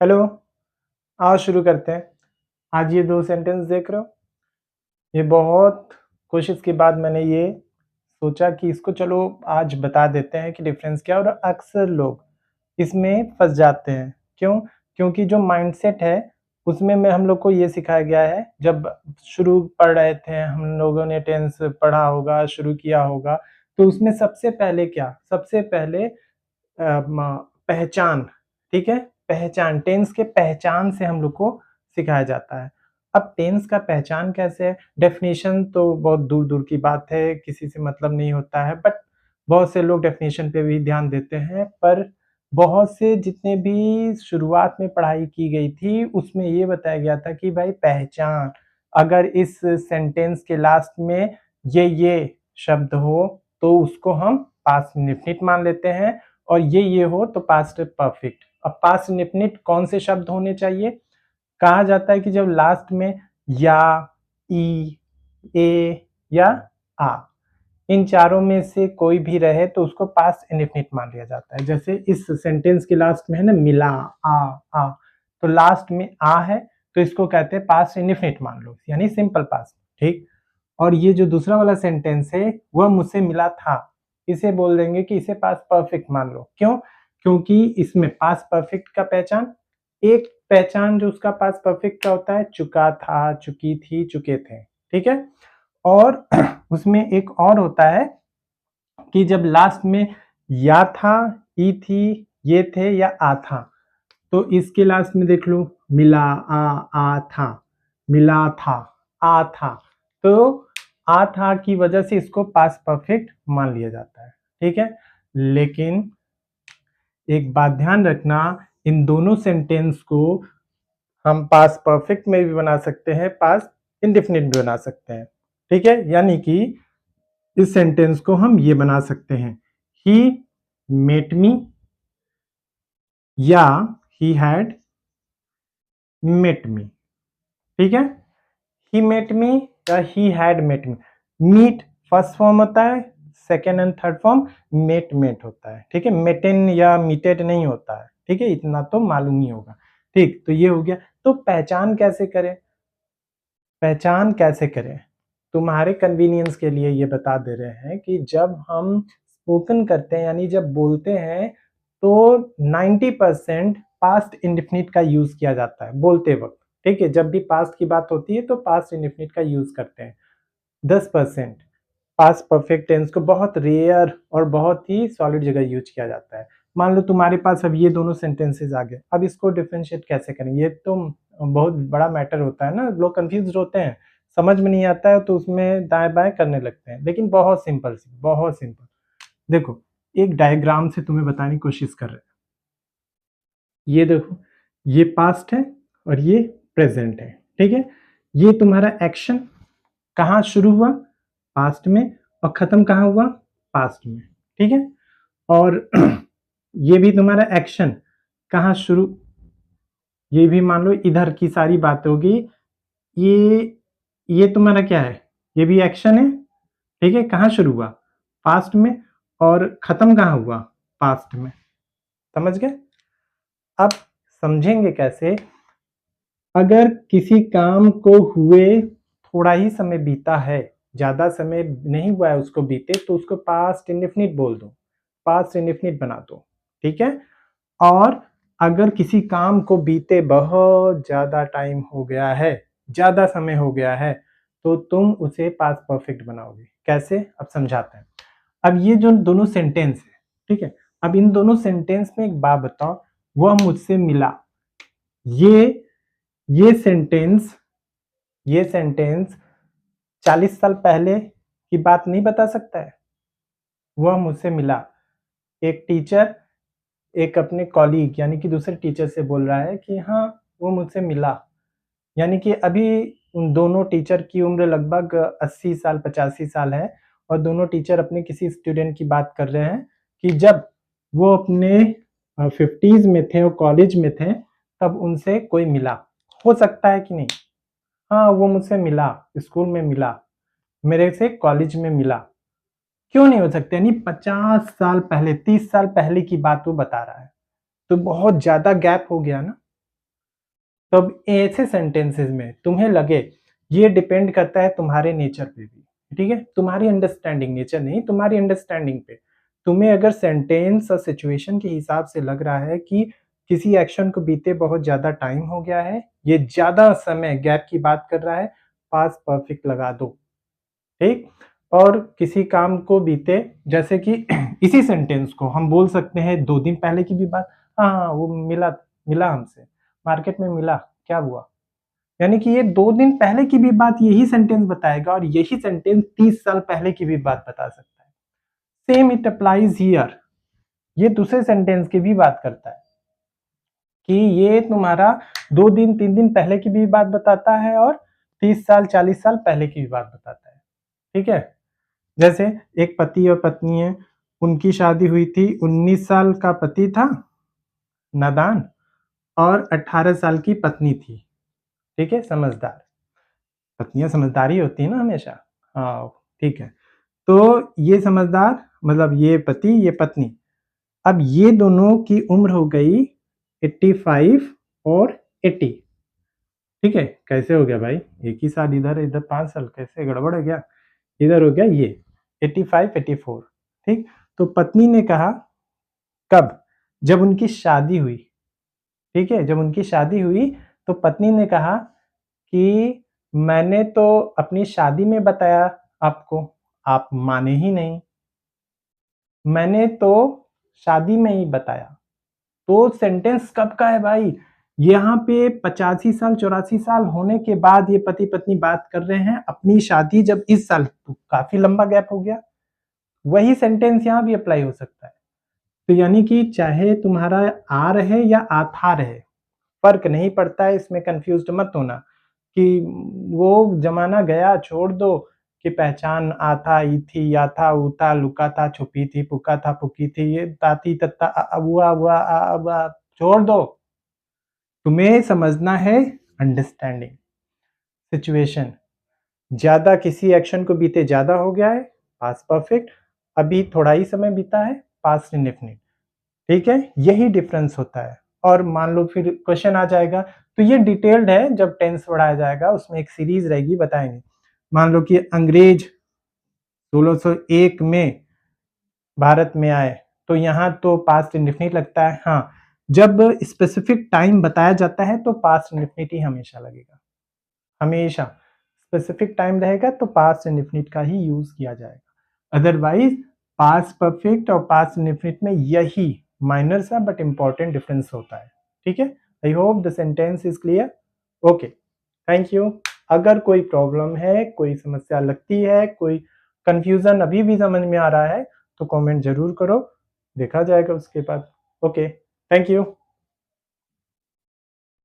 Hello, आओ शुरू करते हैं। आज ये 2 सेंटेंस देख रहे हो? ये बहुत कोशिश के बाद मैंने ये सोचा कि इसको चलो आज बता देते हैं कि डिफ़रेंस क्या है और अक्सर लोग इसमें फँस जाते हैं। क्यों? क्योंकि जो माइंडसेट है, उसमें में हम लोग को ये सिखाया गया है, जब शुरू पढ़ रहे थे, हम लोगों ने टेंस पढ़ा होगा, शुरू किया होगा, तो उसमें सबसे पहले क्या? सबसे पहले पहचान, ठीक है? पहचान, टेंस के पहचान से हम लोग को सिखाया जाता है। अब टेंस का पहचान कैसे है? डेफ़िनेशन तो बहुत दूर-दूर की बात है, किसी से मतलब नहीं होता है, बट बहुत से लोग डेफ़िनेशन पे भी ध्यान देते हैं, पर बहुत से जितने भी शुरुआत में पढ़ाई की गई थी, उसमें ये बताया गया था कि भाई पहचान, अगर इस सेंटेंस के लास्ट में ये शब्द हो, तो उसको हम पास्ट इंडेफ़िनिट मान लेते हैं और ये हो तो पास्ट परफेक्ट। अब पास्ट इंडेफ़िनिट कौन से शब्द होने चाहिए? कहा जाता है कि जब लास्ट में या, ई, ए या आ, इन चारों में से कोई भी रहे तो उसको पास्ट इंडेफ़िनिट मान लिया जाता है। जैसे इस सेंटेंस के लास्ट में है ना मिला, आ, तो लास्ट में आ है तो इसको कहते हैं पास्ट इंडेफ़िनिट मान लो, यानी सिंपल पास्ट, ठीक? और ये जो दूसरा वाला सेंटेंस है, वह मुझसे मिला था, इसे बोल देंगे कि इसे पास्ट परफेक्ट मान लो। क्यों? क्योंकि इसमें पास्ट परफेक्ट का पहचान, एक पहचान जो उसका पास्ट परफेक्ट का होता है, चुका था, चुकी थी, चुके थे, ठीक है? और उसमें एक और होता है कि जब लास्ट में या था, ई थी, ये थे या आ था, तो इसके लास्ट में देख लो मिला, आ था, मिला था, आ था, तो आ था की वजह से इसको पास्ट परफेक्ट मान लिया जाता है, ठीक है? लेकिन एक बात ध्यान रखना, इन दोनों सेंटेंस को हम पास्ट परफेक्ट में भी बना सकते हैं, पास्ट इंडेफिनिट भी बना सकते हैं, ठीक है? यानी कि इस सेंटेंस को हम ये बना सकते हैं, ही मेट मी या ही हैड मेट मी, ठीक है? ही मेट मी या he had met me. Meet first form होता है, second and third form met होता है, ठीक है? मेटेन या मीटेड नहीं होता है, ठीक है? इतना तो मालूम ही होगा, ठीक? तो ये हो गया। तो पहचान कैसे करें? पहचान कैसे करें? तुम्हारे कन्वीनियंस के लिए ये बता दे रहे हैं कि जब हम स्पोकन करते हैं यानी जब बोलते हैं तो 90% पास्ट इंडेफिनिट का यूज़ किया जाता है बोलते वक़्त, ठीक है? जब भी पास्ट की बात होती है तो पास्ट इंडेफिनिट का यूज़ करते हैं। 10% पास्ट परफेक्ट टेंस को बहुत रेयर और बहुत ही सॉलिड जगह यूज़ किया जाता है। मान लो तुम्हारे पास अब ये दोनों सेंटेंसेस आ गए, अब इसको डिफरेंशिएट कैसे करें? ये तो बहुत बड़ा मैटर होता है ना, लोग कन्फ्यूज़्ड होते हैं, समझ में नहीं आता है तो उसमें दाएँ-बाएँ करने लगते हैं, लेकिन बहुत सिंपल बहुत सिंपल। देखो, एक डायग्राम से तुम्हें बताने की कोशिश कर रहे हैं। ये देखो, ये पास्ट है और ये प्रेज़ेंट है, ठीक है? ये तुम्हारा एक्शन कहाँ शुरू हुआ? पास्ट में और खत्म कहाँ हुआ? पास्ट में, ठीक है? और ये भी तुम्हारा एक्शन कहाँ शुरू, ये भी मान लो इधर की सारी बात होगी। ये तुम्हारा क्या है? ये भी एक्शन है, ठीक है? कहाँ शुरू हुआ? पास्ट में और खत्म कहाँ हुआ? पास्ट में। समझ गए? अब समझेंगे कैसे? अगर किसी काम को हुए थोड़ा ही समय बीता है, ज़्यादा समय नहीं हुआ है उसको बीते, तो उसको पास्ट इंडेफिनिट बोल दो, पास्ट इंडेफिनिट बना दो, ठीक है? और अगर किसी काम को बीते बहुत ज़्यादा टाइम हो गया है, ज़्यादा समय हो गया है, तो तुम उसे पास्ट परफेक्ट बनाओगे। कैसे? अब समझाते हैं। अब ये जो दोनों सेंटेंस है, ठीक है? अब इन दोनों सेंटेंस में एक बात बताओ, वह मुझसे मिला। ये ये सेंटेंस ये सेंटेंस 40 साल पहले की बात नहीं बता सकता है? वह मुझसे मिला। एक टीचर एक अपने कॉलीग यानी कि दूसरे टीचर से बोल रहा है कि हाँ, वो मुझसे मिला। यानी कि अभी उन दोनों टीचर की उम्र लगभग 80 साल, 85 साल है और दोनों टीचर अपने किसी स्टूडेंट की बात कर रहे हैं कि जब वो अपने 50s में थे और कॉलेज में थे, तब उनसे कोई मिला। हो सकता है कि नहीं? हाँ, वो मुझसे मिला, स्कूल में मिला, मेरे से कॉलेज में मिला। क्यों नहीं हो सकते? यानी 50 साल पहले, 30 साल पहले की बात वो बता रहा है। तो बहुत ज़्यादा गैप हो गया ना? तो अब ऐसे सेंटेंसेस में तुम्हें लगे, ये डिपेंड करता है तुम्हारे नेचर पे भी, ठीक है? तुम्हारी अंडरस्टैंडिंग, नेचर नहीं, तुम्हारी अंडरस्टैंडिंग पे। तुम्हें अगर सेंटेंस और सिचुएशन के हिसाब से लग रहा है कि किसी एक्शन को बीते बहुत ज़्यादा टाइम हो गया है, ये ज़्यादा समय गैप की बात कर रहा है, पास्ट परफेक्ट लगा दो, ठीक? और किसी काम को बीते, जैसे कि इसी सेंटेंस को हम बोल सकते हैं 2 दिन पहले की भी बात, हाँ, हाँ, वो मिला मिला हमसे, मार्केट में मिला, क्या हुआ? यानी कि ये 2 दिन पहले की भी बात यही सेंटेंस बताएगा और यही सेंटेंस 30 साल पहले की भी बात बता सकता है। सेम इट अप्लाइज हियर, ये दूसरे सेंटेंस की भी बात करता है कि ये तुम्हारा 2 दिन 3 दिन पहले की भी बात बताता है और 30 साल 40 साल पहले की भी बात बताता है, ठीक है? जैसे एक पति और पत्नी है, उनकी शादी हुई थी, 19 साल का पति था, नादान, और 18 साल की पत्नी थी, ठीक है, समझदार। पत्नियाँ समझदार ही होती है ना हमेशा। हाँ, ठीक है। तो ये समझदार, मतलब ये पति, ये पत्नी। अब ये दोनों की उम्र हो गई 85 और 80, ठीक है? कैसे हो गया भाई? एक ही साल इधर, इधर 5 साल, कैसे गड़बड़ है क्या? इधर हो गया ये 85, 84, ठीक? तो पत्नी ने कहा, कब? जब उनकी शादी हुई, ठीक है? जब उनकी शादी हुई तो पत्नी ने कहा कि मैंने तो अपनी शादी में बताया आपको, आप माने ही नहीं। मैंने तो शादी में ही बताया। तो सेंटेंस कब का है भाई? यहाँ पे 85 साल 84 साल होने के बाद ये पति पत्नी बात कर रहे हैं, अपनी शादी जब इस साल, तो काफी लंबा गैप हो गया। वही सेंटेंस यहाँ भी अप्लाई हो सकता है। तो यानी कि चाहे तुम्हारा आ रहे या आता रहे, फर्क नहीं पड़ता है, इसमें कंफ्यूज्ड मत होना कि वो जमाना गया, छोड़ दो कि पहचान आता ई थी, या था ऊ था, लुका था छुपी थी, पुका था पुकी थी, ये ताती तत्ता हुआ हुआ छोड़ दो। तुम्हें समझना है अंडरस्टैंडिंग सिचुएशन। ज्यादा किसी एक्शन को बीते ज्यादा हो गया है, पास्ट परफेक्ट, अभी थोड़ा ही समय बीता है, पास्ट इंडेफिनिट, ठीक है? यही डिफरेंस होता है। और मान लो फिर क्वेश्चन आ जाएगा, तो ये डिटेल्ड है, जब टेंस बढ़ाया जाएगा उसमें एक सीरीज रहेगी, बताएंगे। मान लो कि अंग्रेज 1601 में भारत में आए, तो यहाँ तो पास्ट इंडेफिनिट लगता है। हाँ, जब स्पेसिफिक टाइम बताया जाता है तो पास्ट इंडेफिनिट ही हमेशा लगेगा, हमेशा। स्पेसिफिक टाइम रहेगा तो पास्ट इंडेफिनिट का ही यूज किया जाएगा। अदरवाइज पास्ट परफेक्ट और पास्ट इंडेफिनिट में यही माइनर सा बट इंपॉर्टेंट डिफरेंस होता है, ठीक है? I hope the sentence is clear. Okay, thank you. अगर कोई प्रॉब्लम है, कोई समस्या लगती है, कोई कंफ्यूजन अभी भी समझ में आ रहा है, तो कमेंट जरूर करो, देखा जाएगा उसके बाद। Okay, thank you.